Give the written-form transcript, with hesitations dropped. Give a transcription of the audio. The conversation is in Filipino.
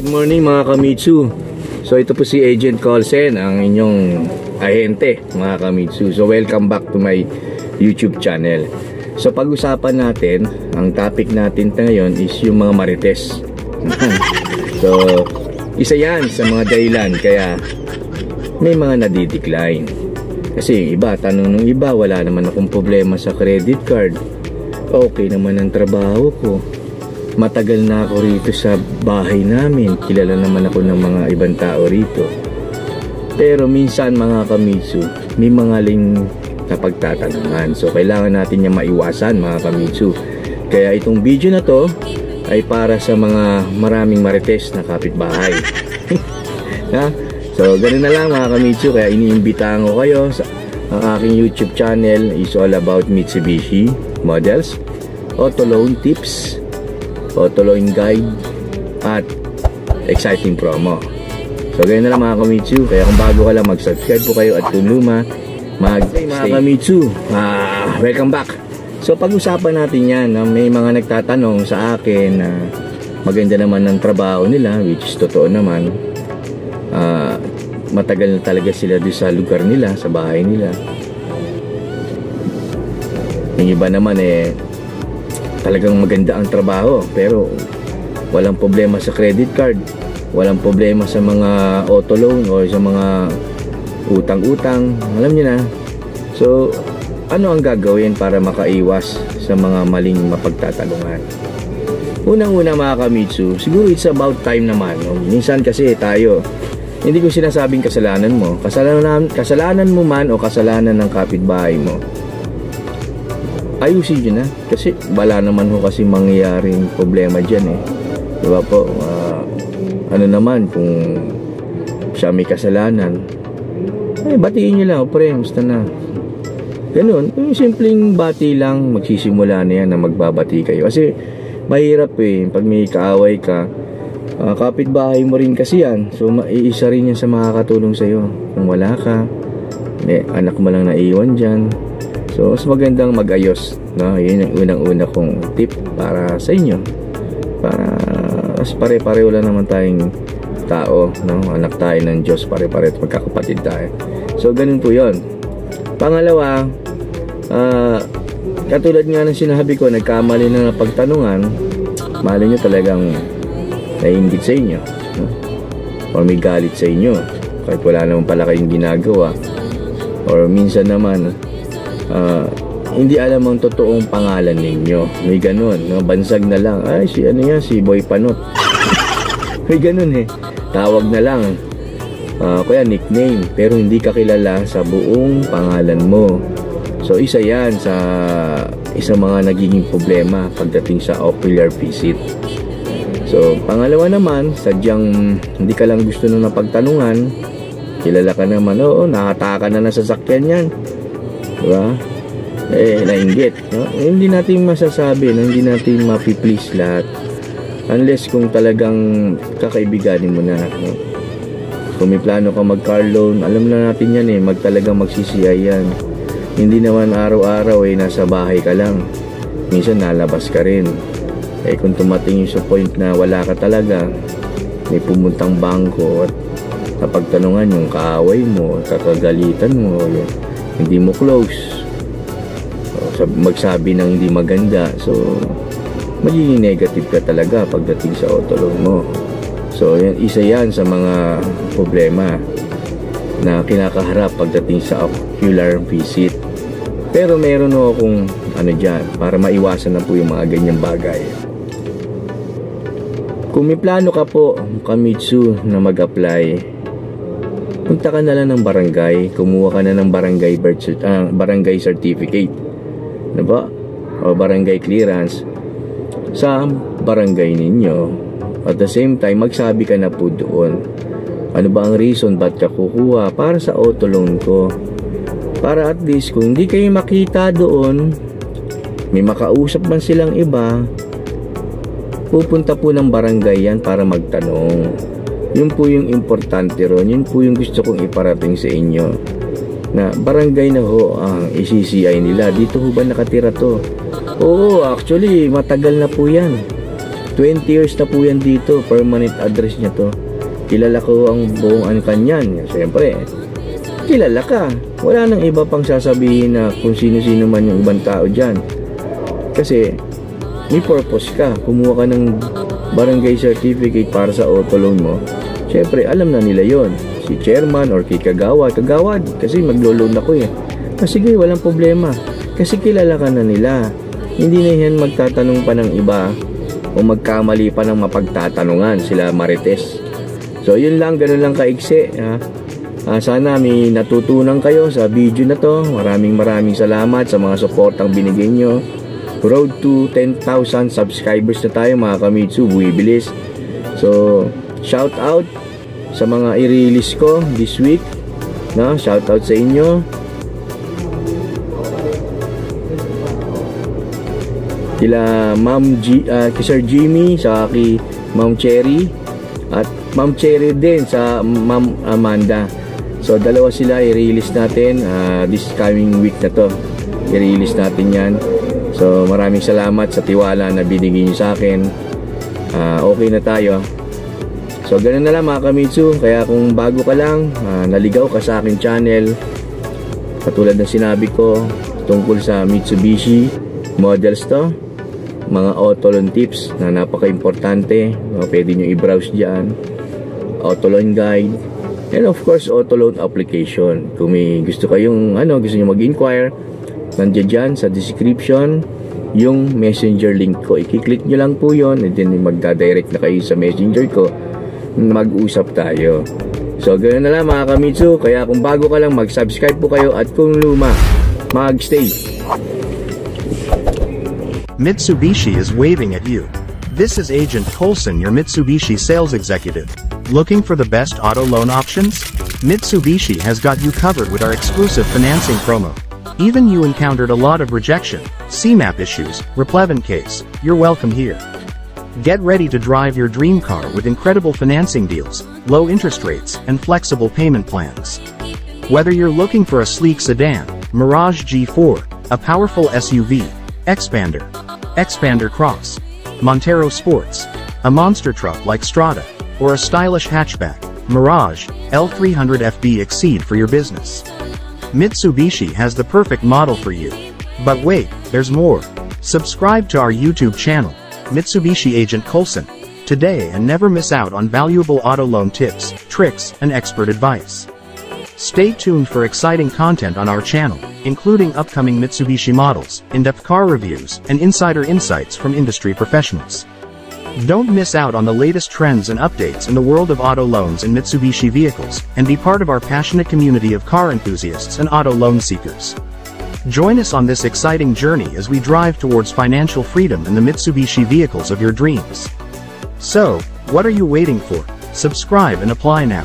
Good morning mga Kamitsu. So ito po si Agent Colsen, ang inyong ahente mga Kamitsu. So welcome back to my YouTube channel. So pag-usapan natin, ang topic natin ngayon is yung mga marites. So isa yan sa mga dahilan kaya may mga nadidecline. Kasi iba, tanong ng iba, wala naman akong problema sa credit card. Okay naman ang trabaho ko. Matagal na ako rito sa bahay namin. Kilala naman ako ng mga ibang tao rito. Pero minsan mga Kamitsu, may mga ling napagtatanungan. So kailangan natin niya maiwasan mga Kamitsu. Kaya itong video na to ay para sa mga maraming marites na kapitbahay. Ha? So ganun na lang mga Kamitsu. Kaya iniimbitahan ko kayo sa ang aking YouTube channel is all about Mitsubishi models, auto loan tips, auto loan guide, at exciting promo. So ganyan na lang mga Kamitsu. Kaya kung bago ka lang, mag-subscribe po kayo, at kung luma, mag-stay mga Kamitsu. Welcome back. So pag-usapan natin yan. May mga nagtatanong sa akin na maganda naman ng trabaho nila, which is totoo naman. Matagal na talaga sila doon sa lugar nila, sa bahay nila. Yung iba naman talagang maganda ang trabaho, pero walang problema sa credit card, walang problema sa mga auto loan o sa mga utang-utang, alam niyo na. So ano ang gagawin para makaiwas sa mga maling mapagtatanungan? Unang-una mga Kamitsu, siguro it's about time naman, no? Minsan kasi tayo, hindi ko sinasabing kasalanan mo, kasalanan mo man o kasalanan ng kapitbahay mo, ayusin nyo na. Kasi wala naman ho kasi mangyayaring problema dyan diba po? Ano naman kung siya may kasalanan, batiin nyo lang, pre, basta na ganun, yung simpleng bati lang, magsisimula na yan na magbabati kayo. Kasi mahirap pag may kaaway ka, kapitbahay mo rin kasi yan. So iisa rin yan sa makakatulong sa'yo. Kung wala ka, anak mo lang naiwan dyan. So mas magandang mag-ayos, no? Yun ang unang-una kong tip para sa inyo. Para mas pare-pareho lang naman tayong tao, no? Anak tayo ng Diyos, pare-pareho, magkakapatid tayo. So ganun po yun. Pangalawa, katulad nga ng sinabi ko, nagkamali na pagtanungan, mali nyo talagang naiinggit sa inyo, no? O may galit sa inyo kahit wala naman pala kayong ginagawa. Or minsan naman hindi alam ang totoong pangalan ninyo. May ganun, no? Bansag na lang, ay si ano yan, si Boy Panot. May ganun tawag na lang, kaya nickname, pero hindi ka kilala sa buong pangalan mo. So isa yan sa mga nagiging problema pagdating sa ocular visit. So pangalawa naman, sadyang hindi ka lang gusto nung napagtanungan, kilala ka naman, oo, nakataka na ng sasakyan yan, diba? Nainggit, no? Hindi natin masasabi, no? Hindi natin mapi-please lahat unless kung talagang kakaibiganin mo na, no? Kung may plano ka mag-car loan, alam na natin yan talagang magsisiyay yan. Hindi naman araw-araw nasa bahay ka lang, minsan nalabas ka rin. Kung tumating yung sa point na wala ka talaga, may pumuntang bangko at napagtanungan yung kaaway mo, kakagalitan mo, hindi mo close, magsabi ng hindi maganda, so magiging negative ka talaga pagdating sa auto loan mo. So isa yan sa mga problema na kinakaharap pagdating sa ocular visit. Pero meron akong dyan para maiwasan na po yung mga ganyang bagay. Kung may plano ka po, Kamitsu, na mag-apply, punta ka na lang ng barangay, kumuha ka na ng barangay certificate, diba? O barangay clearance sa barangay ninyo. At the same time, magsabi ka na po doon, ano ba ang reason ba't ka kukuha para sa auto loan ko, para at least kung hindi kayo makita doon, may makausap man silang iba, pupunta po ng barangay yan para magtanong. Yun po yung importante ron. Yun po yung gusto kong iparating sa inyo, na barangay na ho ang ICCI nila. Dito ho ba nakatira to? Oo, actually matagal na po yan. 20 years na po yan dito, permanent address niya to. Kilala ko ang buong kanyan. Siyempre, kilala ka. Wala nang iba pang sasabihin na kung sino-sino man yung ibang tao dyan. Kasi, may purpose ka. Kumuha ka ng barangay certificate para sa auto loan mo. Siyempre, alam na nila yon. Si chairman or kay Kagawad. Kagawad, kasi maglo-loan ako eh. Sige, walang problema. Kasi kilala ka na nila. Hindi na yan magtatanong pa ng iba o magkamali pa ng mapagtatanungan sila Marites. So, yun lang. Ganun lang kaigsi. Sana may natutunan kayo sa video na to. Maraming salamat sa mga supportang binigay nyo. Road to 10,000 subscribers na tayo mga Kamitsu. Buwibilis. So, shout out sa mga i-release ko this week. Shout out sa inyo. Kila Sir Jimmy, sa kay Ma'am Cherry, at Ma'am Cherry din sa Ma'am Amanda. So, dalawa sila i-release natin this coming week na to. I-release natin yan. So, maraming salamat sa tiwala na binigay niyo sa akin. Okay na tayo. So, ganun na lang mga Kamitsu. Kaya kung bago ka lang, naligaw ka sa akin channel, katulad ng sinabi ko tungkol sa Mitsubishi models to, mga auto loan tips na napaka-importante. Pwede nyo i-browse dyan. Auto loan guide. And of course, auto loan application. Kung may gusto kayong, gusto nyo mag-inquire, nandiyan dyan sa description yung messenger link ko. I-click nyo lang po yon, and then magdadirect na kayo sa messenger ko. Mag-usap tayo. So, ganoon na lang mga Kamitsu. Kaya kung bago ka lang, mag-subscribe po kayo. At kung luma, mag-stay. Mitsubishi is waving at you. This is Agent Colson, your Mitsubishi sales executive. Looking for the best auto loan options? Mitsubishi has got you covered with our exclusive financing promo. Even you encountered a lot of rejection, CMAP issues, replevant case, you're welcome here. Get ready to drive your dream car with incredible financing deals, low interest rates, and flexible payment plans. Whether you're looking for a sleek sedan, Mirage G4, a powerful SUV, Expander Cross, Montero Sports, a monster truck like Strada, or a stylish hatchback, Mirage L300FB Exceed for your business. Mitsubishi has the perfect model for you. But wait, there's more. Subscribe to our YouTube channel, Mitsubishi Agent Colson, today and never miss out on valuable auto loan tips, tricks, and expert advice. Stay tuned for exciting content on our channel, including upcoming Mitsubishi models, in-depth car reviews, and insider insights from industry professionals. Don't miss out on the latest trends and updates in the world of auto loans and Mitsubishi vehicles, and be part of our passionate community of car enthusiasts and auto loan seekers. Join us on this exciting journey as we drive towards financial freedom in the Mitsubishi vehicles of your dreams. So, what are you waiting for? Subscribe and apply now.